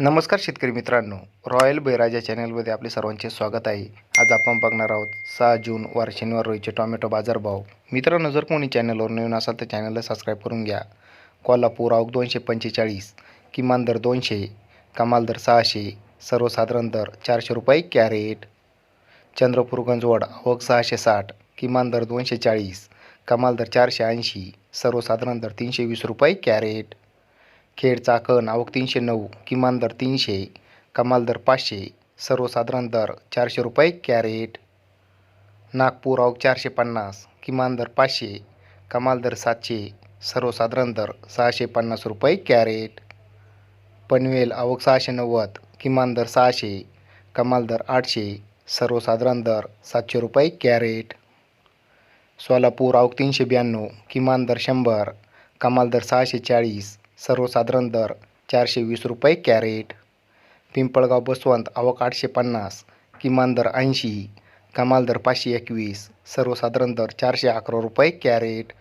नमस्कार शेतकरी मित्रांनो, रॉयल बळीराजा चॅनलमध्ये आपले सर्वांचे स्वागत आहे. आज आपण बघणार आहोत 6 जून वार शनिवार रोजीचे टोमॅटो बाजारभाव. मित्रांनो, जर कोणी चॅनलवर नवीन असाल तर चॅनलला सबस्क्राईब करून घ्या. कोल्हापूर आवक 245, किमान दर 200, कमाल दर 600, सर्वसाधारण दर 400 रुपये कॅरेट. चंद्रपूर गंजवड आवक 660, किमान दर 240, कमाल दर 480, सर्वसाधारण दर 320 रुपये कॅरेट. खेड चाकण आवक 309, किमान दर 300, कमाल दर 500, सर्वसाधारण दर 400 रुपये कॅरेट. नागपूर आवक 450, किमान दर 500, कमाल दर 700, सर्वसाधारण दर 650 रुपये कॅरेट. पनवेल आवक 690, किमान दर 600, कमाल दर 800, सर्वसाधारण दर 700 रुपये कॅरेट. सोलापूर आवक 392, किमान दर 100, कमाल दर 640, सर्वसाधारण दर 420 रुपये कॅरेट. पिंपळगाव बसवंत आवक 850, किमान दर 80, कमाल दर 521, सर्वसाधारण दर 411 रुपये कॅरेट.